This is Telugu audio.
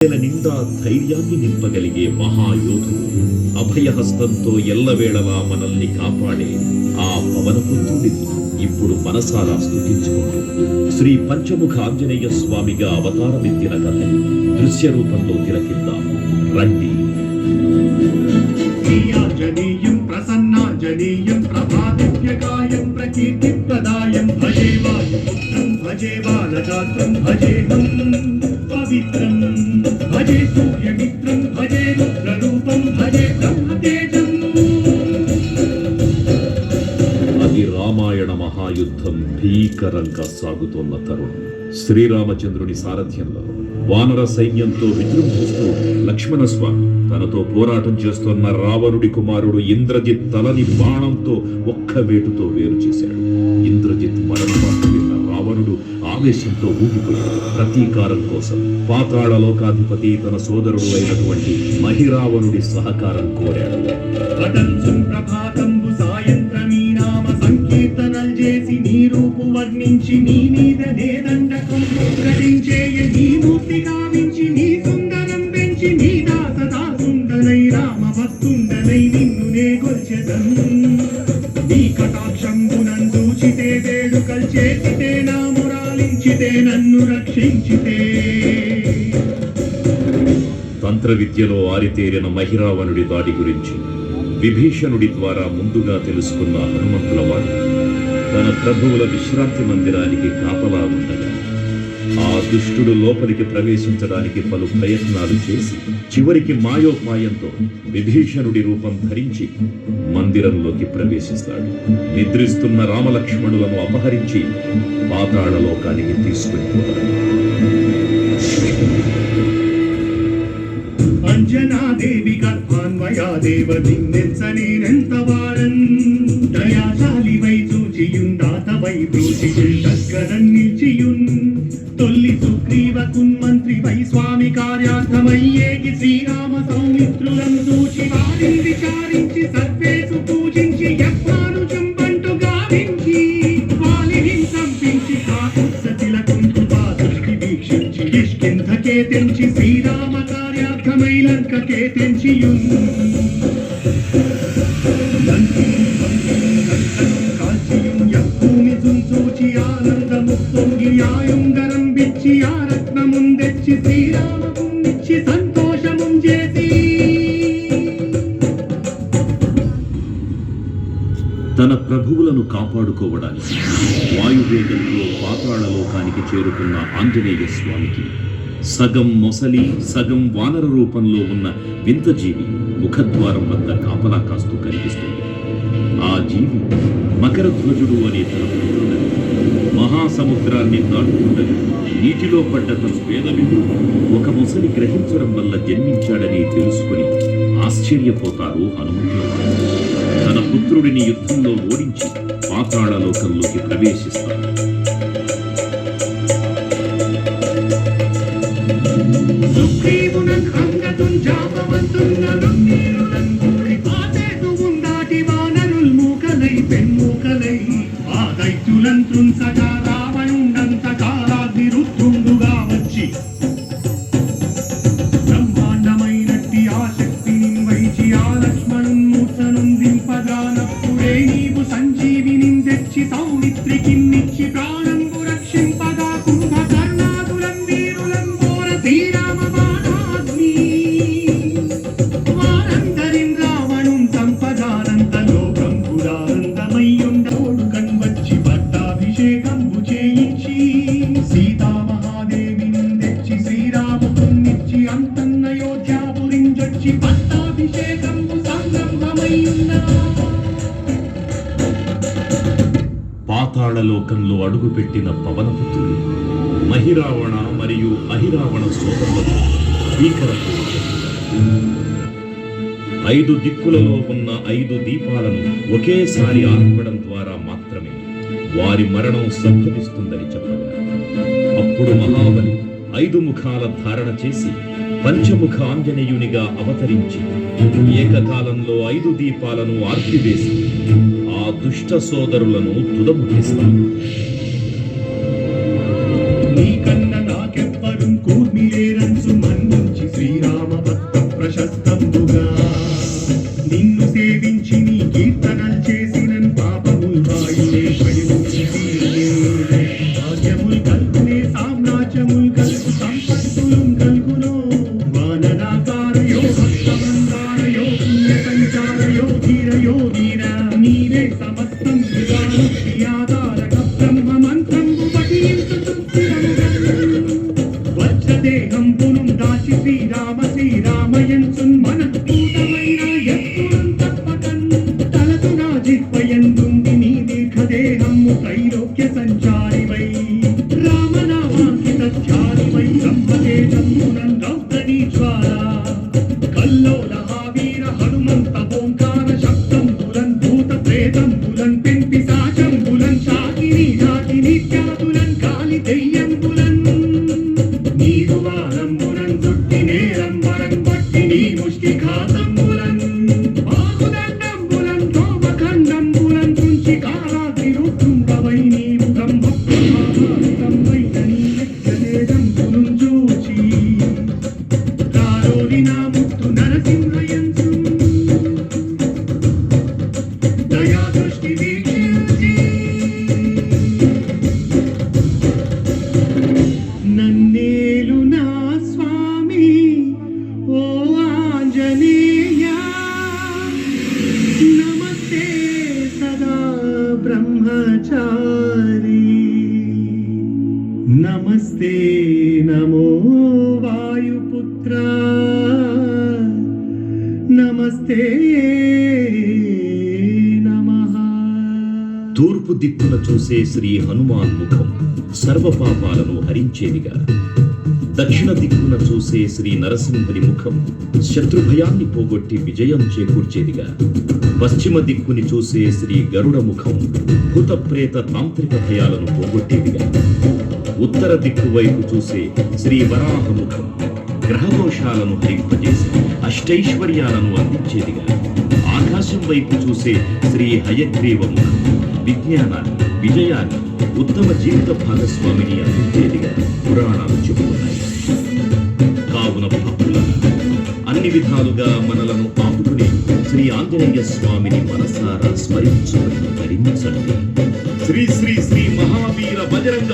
నిండా ధైర్యాన్ని నింపగలిగే మహాయోధుడు, అభయహస్తంతో ఎల్లవేళలా మనల్ని కాపాడే ఆ పవనపుత్రుడిని ఇప్పుడు మనసారా స్తుతించుకుంటూ శ్రీ పంచముఖ ఆంజనేయ స్వామిగా అవతారమెత్తిన కథని దృశ్య రూపంలో తిలకిద్దాం రండి. ఆంజనేయం ప్రసన్నాంజనేయం ప్రభాదివ్యకాయం ప్రకీర్తిప్రదాయం భజే వాయుపుత్రం భజే బాలగాత్రం భజేహం పవిత్రం భజే సూర్యమిత్రం భజే రుద్రరూపం భజే బ్రహ్మతేజం. అది రామాయణ మహాయుద్ధం భీకరంగా సాగుతోన్న తరుణం. శ్రీరామచంద్రుని సారథ్యంలో వానర సైన్యంతో విజృంభిస్తూ లక్ష్మణస్వామి తనతో పోరాటం చేస్తున్న రావణుడి కుమారుడు ఇంద్రజిత్ తలని బాణంతో ఒక్క వేటుతో వేరు చేశాడు. ఇంద్రజిత్ మరణవార్త విన్న రావణుడు ఆవేశంతో ఊగిపోయాడు. ప్రతీకారం కోసం పాతాళ లోకాధిపతి తన సోదరుడు అయినటువంటి మహిరావణుడి సహకారం కోరాడు. సాయంత్రమీ నామ సంకీర్తనలు చేసి నీ రూపు వర్ణించి నీ మీద నేదండకం ప్రకటించేయ నీ మూర్తి కావించి నీ సుందరం పెంచి నీ దాసదాసుండనై రామ భక్తుండనై నిన్ను నే గొల్చెదం. నీ కటాక్షంబునం చూచితే వేడుకల్ చేసితే నా మురాలించితే నన్ను రక్షించితే. తంత్ర విద్యలో ఆరితేరిన మహిరావణుడి దాడి గురించి విభీషణుడి ద్వారా ముందుగా తెలుసుకున్న హనుమంతుల వారు తన ప్రభువుల విశ్రాంతి మందిరానికి కాపలా ఉండగా ఆ దుష్టుడు లోపలికి ప్రవేశించడానికి పలు ప్రయత్నాలు చేసి చివరికి మాయోపాయంతో విభీషణుడి రూపం ధరించి మందిరంలోకి ప్రవేశిస్తాడు. నిద్రిస్తున్న రామలక్ష్మణులను అపహరించి పాతాళ లోకానికి తీసుకెళ్ళిపోతాడు. అంజనాదేవి గర్భాన్వయాదేవ నిన్నెంత వారన్ దయాశాలి వై చూచియుందాత వై బ్రూచియుండక్కరన్ నిల్చియున్ తొల్లి సుగ్రీవకున్ మంత్రి వై స్వామి కార్యార్థమయ్యేగి శ్రీరామ సౌమిత్రులం చూచి వారిని విచారించి సర్వేసు పూజించి యజ్ఞాను చంపంటు గావించి వాలిని సంపించి కాకుత్సతిలకుంటు దృష్టి వీక్షించి కిష్కింధకే తెంచి శ్రీరామ లంకకే తెంచియున్ కాల్చియున్ యభూమి చూచి ఆనందముక్తొంగి ఆయుంగరం బిచ్చి ఆ రత్నముందెచ్చి శ్రీరామకున్నిచ్చి సంతోషముం చేసి. తన ప్రభువులను కాపాడుకోవడానికి వాయువేగంలో పాతాళ లోకానికి చేరుకున్న ఆంజనేయ స్వామికి సగం మొసలి సగం వానర రూపంలో ఉన్న వింత జీవి ముఖద్వారం వద్ద కాపలా కాస్తూ కనిపిస్తుంది. ఆ జీవి మకరధ్వజుడు అనే తన పుత్రుడని మహాసముద్రాన్ని దాటుతుండగా నీటిలో పడ్డ తన పేదవిందు ఒక మొసలి గ్రహించడం వల్ల జన్మించాడని తెలుసుకుని ఆశ్చర్యపోతారు హనుమంతుల వారు. తన పుత్రుడిని యుద్ధంలో ఓడించి పాతాళ లోకంలోకి ప్రవేశిస్తారు. సుగ్రీవునన్ అంగదున్ జాపవంతున్నరున్ నీరునన్ గూడి పాతేతు ఉందాటి వానరుల్ మూకలై పెన్మూకలై ఆ దైత్యులన్ త్రుంసగా రావణుండంత కాలాగ్ని రుద్రుండుగా వచ్చి బ్రహ్మాండమైనట్టి ఆ శక్తిని వైచి ఆ లక్ష్మణున్ మూర్ఛనున్ దింపగానప్పుడే నీవు సంజీవిని తెచ్చి సౌమిత్రికిన్నిచ్చి ప్రాణంబు రక్షింపగా కుంభకర్ణాదులం వీరులం కోర శ్రీరామ బాణాగ్ని వారందరిన్ రావణుం సంపదానంతలో బ్రహ్ముడానందమయ్యుండోడు కన్వచ్చి పట్టాభిషేకంబు చేయించి సీతామహాదేవిని తెచ్చి శ్రీరాముకున్నిచ్చి అంతన్నయోధ్యాపురింజొచ్చి పట్టాభిషేకంబు సంరంభమయ్యున్నా. పాతాళ లోకంలో అడుగుపెట్టిన పవనపుత్రుడు మహిరావణ మరియు అహిరావణ సోదరులకు భీకర పోరాటం. 5 దిక్కులలో ఉన్న 5 దీపాలను ఒకేసారి ఆర్పడం ద్వారా మాత్రమే వారి మరణం సంభవిస్తుందని చెప్పగా అప్పుడు మహాబలి 5 ముఖాల ధారణ చేసి పంచముఖ ఆంజనేయునిగా అవతరించి ఏకకాలంలో 5 దీపాలను ఆర్పివేసి ఆ దుష్ట సోదరులను తుదముఖిస్తారు. నీకన్న నాకెవ్వరు కూర్మిలేరంచు మన్నించి జిహ్వయంచున్ మనఃపూతమైన ఎత్తునం తప్పకన్ తలతున జిహ్వయందుంది నీ దీర్ఘదేహము త్రైలోక్య సంచారివై రామనామాంకిత ధ్యానివై బ్రహ్మతేజమునం రౌద్రనీ జ్వాల కల్లోల వీర హనుమంత ఓంకార శబ్దంబులన్ భూత ప్రేతంబులన్ పిశాచంబులన్ శాకిని జాకిని త్యాతులన్ కాలి దెయ్యంబులన్ నీరు వారంబులన్ చుట్టి నేరంబరం పట్టి నీ ముష్టి ఘాతంబులన్ బాహుదండంబులన్ తోమఖండంబులన్ తుంచి కాలాగ్ని రూపుండవై నీవు బ్రహ్మ ప్రభావితంబై నీ యజ్ఞదేదంబును చూచి కారోలి నా ముత్తు నరసింహయంచు దయా దృష్టి వీక్షించి నన్నేలు నా స్వామి ఓ ఆంజనేయ నమస్తే సదా బ్రహ్మచారి నమస్తే నమో వాయుపుత్ర నమస్తే నమః. తూర్పు దిక్కున చూసే శ్రీ హనుమాన్ ముఖం సర్వపాపాలను హరించేదిగా, దక్షిణ దిక్కున చూసే శ్రీ నరసింహుని ముఖం శత్రుభయాన్ని పోగొట్టి విజయం చేకూర్చేదిగా, పశ్చిమ దిక్కుని చూసే శ్రీ గరుడ ముఖం భూత ప్రేత తాంత్రిక భయాలను పోగొట్టేదిగా, ఉత్తర దిక్కు వైపు చూసే శ్రీ వరాహ ముఖం గ్రహదోషాలను హరింపజేసి అష్టైశ్వర్యాలను అందించేదిగా, ఆకాశం వైపు చూసే శ్రీ హయగ్రీవ ముఖం విజ్ఞానాన్ని, విజయాన్ని, ఉత్తమ జీవిత భాగస్వామిని అందించేదిగా పురాణాలు చెబుతున్నాయి. కావున భక్తులారా, అన్ని విధాలుగా మనలను ఆపుకుని శ్రీ ఆంజనేయ స్వామిని మనసారా స్మరించుకుని ధరించండి. శ్రీ శ్రీ శ్రీ మహావీర బజరంగ